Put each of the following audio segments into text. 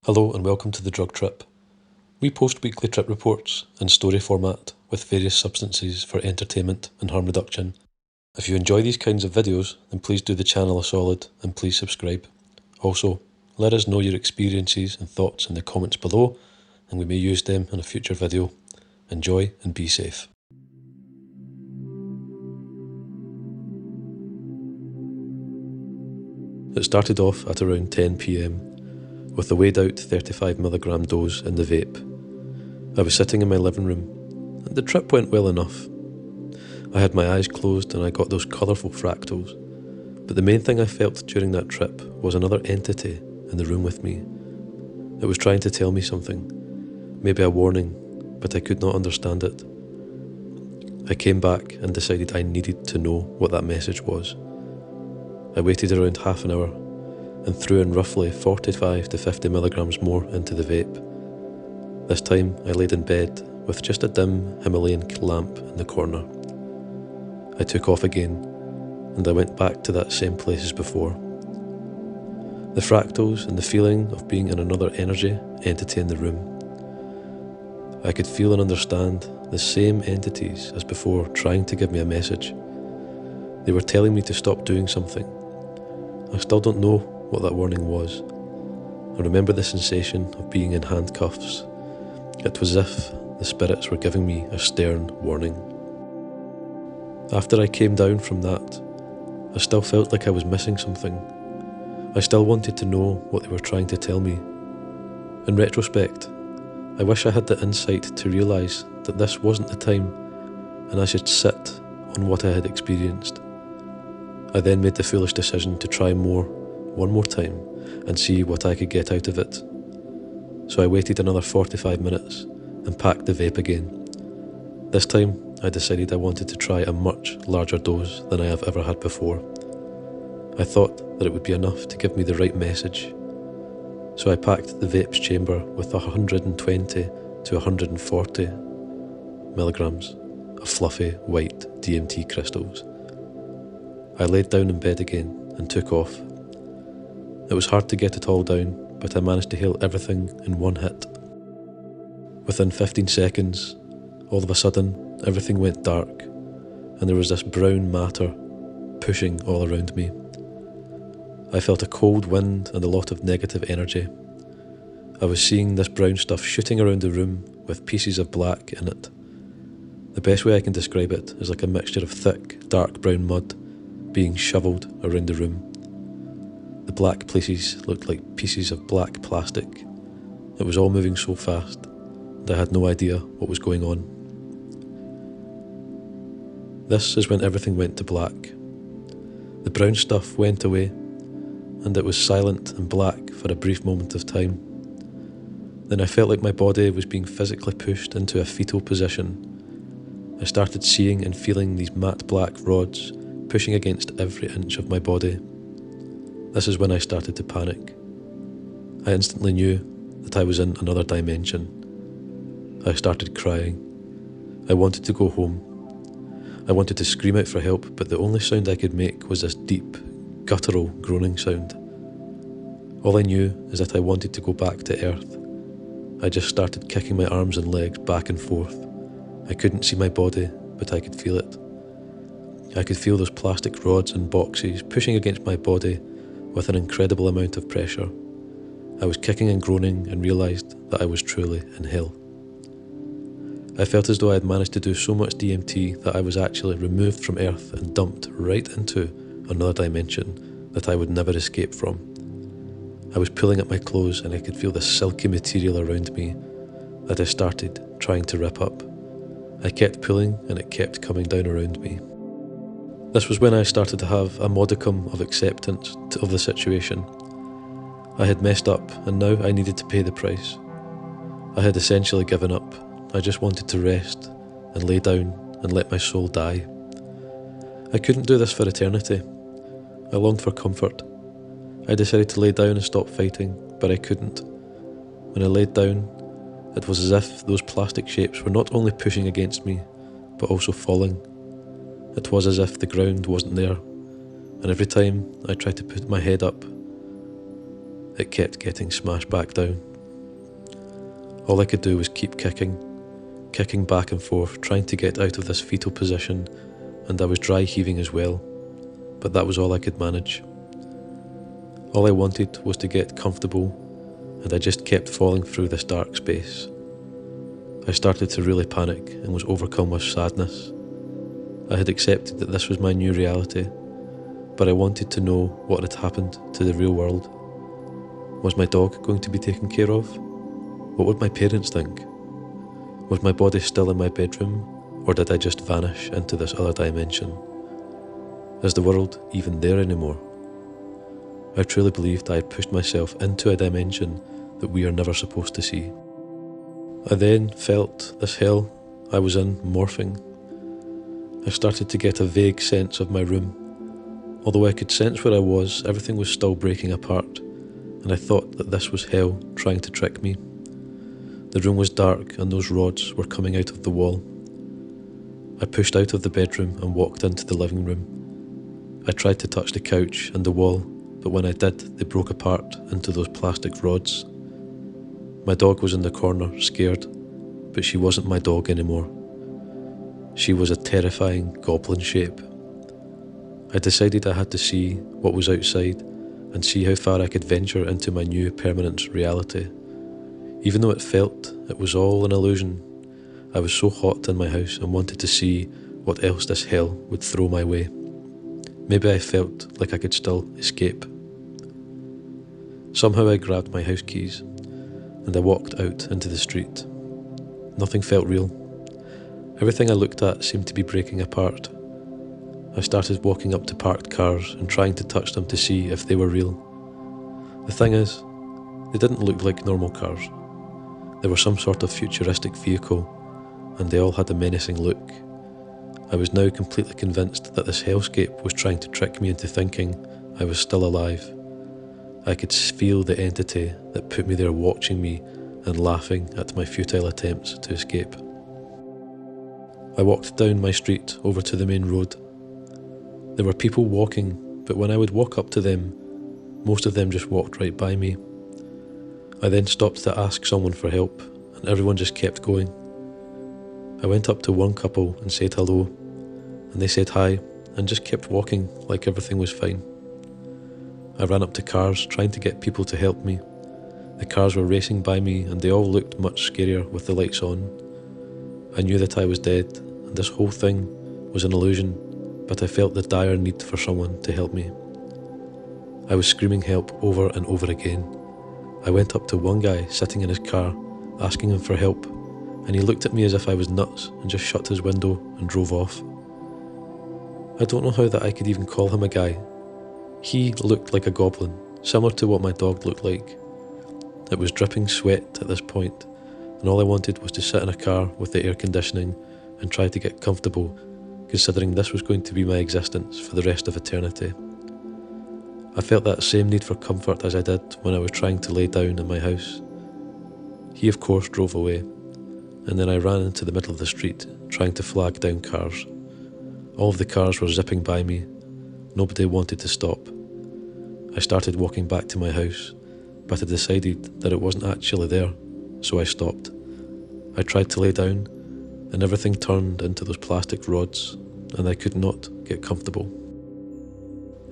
Hello and welcome to The Drug Trip. We post weekly trip reports in story format with various substances for entertainment and harm reduction. If you enjoy these kinds of videos, then please do the channel a solid and please subscribe. Also, let us know your experiences and thoughts in the comments below and we may use them in a future video. Enjoy and be safe. It started off at around 10 PM with a weighed out 35mg dose in the vape. I was sitting in my living room and the trip went well enough. I had my eyes closed and I got those colourful fractals, but the main thing I felt during that trip was another entity in the room with me. It was trying to tell me something, maybe a warning, but I could not understand it. I came back and decided I needed to know what that message was. I waited around half an hour and threw in roughly 45 to 50 milligrams more into the vape. This time I laid in bed with just a dim Himalayan lamp in the corner. I took off again and I went back to that same place as before. The fractals and the feeling of being in another energy entity in the room. I could feel and understand the same entities as before trying to give me a message. They were telling me to stop doing something. I still don't know what that warning was. I remember the sensation of being in handcuffs. It was as if the spirits were giving me a stern warning. After I came down from that, I still felt like I was missing something. I still wanted to know what they were trying to tell me. In retrospect, I wish I had the insight to realise that this wasn't the time and I should sit on what I had experienced. I then made the foolish decision to try more, one more time, and see what I could get out of it. So I waited another 45 minutes and packed the vape again. This time I decided I wanted to try a much larger dose than I have ever had before. I thought that it would be enough to give me the right message. So I packed the vape's chamber with 120 to 140 milligrams of fluffy white DMT crystals. I laid down in bed again and took off. It was hard to get it all down, but I managed to hail everything in one hit. Within 15 seconds, all of a sudden, everything went dark, and there was this brown matter pushing all around me. I felt a cold wind and a lot of negative energy. I was seeing this brown stuff shooting around the room with pieces of black in it. The best way I can describe it is like a mixture of thick, dark brown mud being shovelled around the room. The black places looked like pieces of black plastic. It was all moving so fast, and I had no idea what was going on. This is when everything went to black. The brown stuff went away, and it was silent and black for a brief moment of time. Then I felt like my body was being physically pushed into a fetal position. I started seeing and feeling these matte black rods pushing against every inch of my body. This is when I started to panic. I instantly knew that I was in another dimension. I started crying. I wanted to go home. I wanted to scream out for help, but the only sound I could make was this deep, guttural groaning sound. All I knew is that I wanted to go back to Earth. I just started kicking my arms and legs back and forth. I couldn't see my body, but I could feel it. I could feel those plastic rods and boxes pushing against my body with an incredible amount of pressure. I was kicking and groaning and realised that I was truly in hell. I felt as though I had managed to do so much DMT that I was actually removed from Earth and dumped right into another dimension that I would never escape from. I was pulling at my clothes and I could feel the silky material around me that I started trying to rip up. I kept pulling and it kept coming down around me. This was when I started to have a modicum of acceptance of the situation. I had messed up and now I needed to pay the price. I had essentially given up. I just wanted to rest and lay down and let my soul die. I couldn't do this for eternity. I longed for comfort. I decided to lay down and stop fighting, but I couldn't. When I laid down, it was as if those plastic shapes were not only pushing against me, but also falling. It was as if the ground wasn't there, and every time I tried to put my head up, it kept getting smashed back down. All I could do was keep kicking back and forth, trying to get out of this fetal position, and I was dry heaving as well, but that was all I could manage. All I wanted was to get comfortable, and I just kept falling through this dark space. I started to really panic and was overcome with sadness. I had accepted that this was my new reality, but I wanted to know what had happened to the real world. Was my dog going to be taken care of? What would my parents think? Was my body still in my bedroom, or did I just vanish into this other dimension? Is the world even there anymore? I truly believed I had pushed myself into a dimension that we are never supposed to see. I then felt this hell I was in morphing. I started to get a vague sense of my room. Although I could sense where I was, everything was still breaking apart, and I thought that this was hell trying to trick me. The room was dark and those rods were coming out of the wall. I pushed out of the bedroom and walked into the living room. I tried to touch the couch and the wall, but when I did, they broke apart into those plastic rods. My dog was in the corner, scared, but she wasn't my dog anymore. She was a terrifying goblin shape. I decided I had to see what was outside and see how far I could venture into my new permanent reality. Even though it felt it was all an illusion, I was so hot in my house and wanted to see what else this hell would throw my way. Maybe I felt like I could still escape. Somehow I grabbed my house keys and I walked out into the street. Nothing felt real. Everything I looked at seemed to be breaking apart. I started walking up to parked cars and trying to touch them to see if they were real. The thing is, they didn't look like normal cars. They were some sort of futuristic vehicle, and they all had a menacing look. I was now completely convinced that this hellscape was trying to trick me into thinking I was still alive. I could feel the entity that put me there watching me and laughing at my futile attempts to escape. I walked down my street over to the main road. There were people walking, but when I would walk up to them, most of them just walked right by me. I then stopped to ask someone for help, and everyone just kept going. I went up to one couple and said hello, and they said hi, and just kept walking like everything was fine. I ran up to cars, trying to get people to help me. The cars were racing by me, and they all looked much scarier with the lights on. I knew that I was dead, and this whole thing was an illusion, but I felt the dire need for someone to help me. I was screaming help over and over again. I went up to one guy sitting in his car, asking him for help, and he looked at me as if I was nuts and just shut his window and drove off. I don't know how that I could even call him a guy. He looked like a goblin, similar to what my dog looked like. It was dripping sweat at this point, and all I wanted was to sit in a car with the air conditioning and try to get comfortable, considering this was going to be my existence for the rest of eternity. I felt that same need for comfort as I did when I was trying to lay down in my house. He of course drove away, and then I ran into the middle of the street trying to flag down cars. All of the cars were zipping by me. Nobody wanted to stop. I started walking back to my house, but I decided that it wasn't actually there, so I stopped. I tried to lay down, and everything turned into those plastic rods, and I could not get comfortable.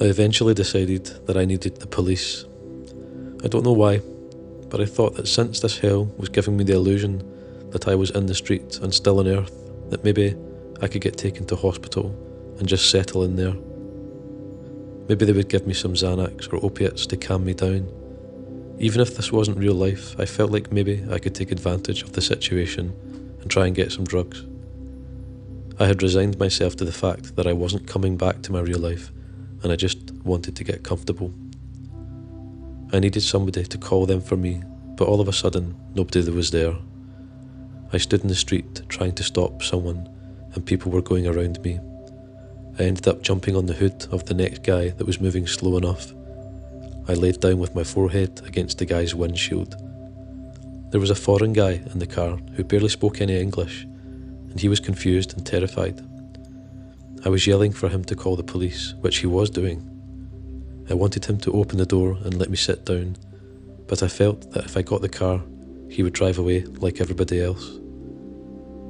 I eventually decided that I needed the police. I don't know why, but I thought that since this hell was giving me the illusion that I was in the street and still on earth, that maybe I could get taken to hospital and just settle in there. Maybe they would give me some Xanax or opiates to calm me down. Even if this wasn't real life, I felt like maybe I could take advantage of the situation and try and get some drugs. I had resigned myself to the fact that I wasn't coming back to my real life, and I just wanted to get comfortable. I needed somebody to call them for me, but all of a sudden, nobody was there. I stood in the street trying to stop someone, and people were going around me. I ended up jumping on the hood of the next guy that was moving slow enough. I laid down with my forehead against the guy's windshield. There was a foreign guy in the car who barely spoke any English, and he was confused and terrified. I was yelling for him to call the police, which he was doing. I wanted him to open the door and let me sit down, but I felt that if I got the car, he would drive away like everybody else.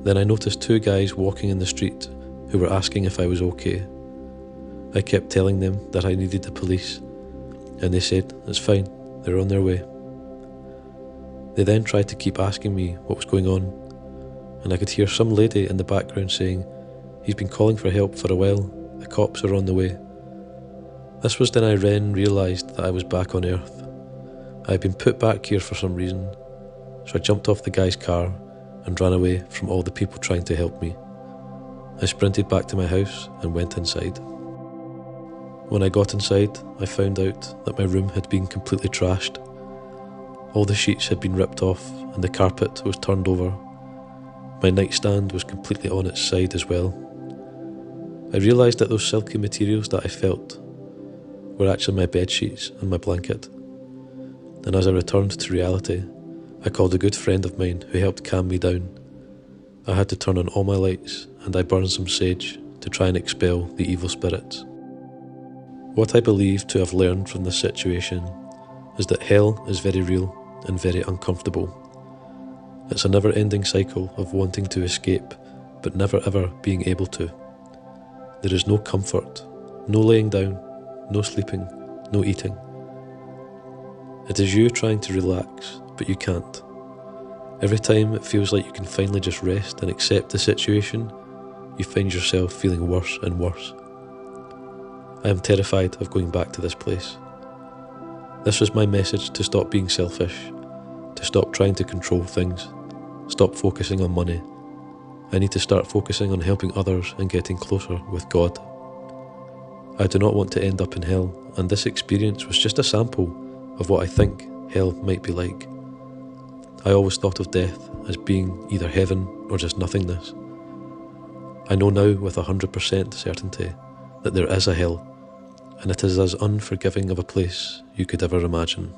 Then I noticed two guys walking in the street who were asking if I was okay. I kept telling them that I needed the police, and they said, "It's fine, they're on their way." They then tried to keep asking me what was going on, and I could hear some lady in the background saying, "He's been calling for help for a while, the cops are on the way." This was then I then realised that I was back on Earth. I had been put back here for some reason, so I jumped off the guy's car and ran away from all the people trying to help me. I sprinted back to my house and went inside. When I got inside, I found out that my room had been completely trashed. All the sheets had been ripped off and the carpet was turned over. My nightstand was completely on its side as well. I realised that those silky materials that I felt were actually my bed sheets and my blanket. And as I returned to reality, I called a good friend of mine who helped calm me down. I had to turn on all my lights and I burned some sage to try and expel the evil spirits. What I believe to have learned from this situation is that hell is very real and very uncomfortable. It's a never-ending cycle of wanting to escape but never ever being able to. There is no comfort, no laying down, no sleeping, no eating. It is you trying to relax, but you can't. Every time it feels like you can finally just rest and accept the situation, you find yourself feeling worse and worse. I am terrified of going back to this place. This was my message to stop being selfish, to stop trying to control things, stop focusing on money. I need to start focusing on helping others and getting closer with God. I do not want to end up in hell, and this experience was just a sample of what I think hell might be like. I always thought of death as being either heaven or just nothingness. I know now with 100% certainty that there is a hell, and it is as unforgiving of a place you could ever imagine.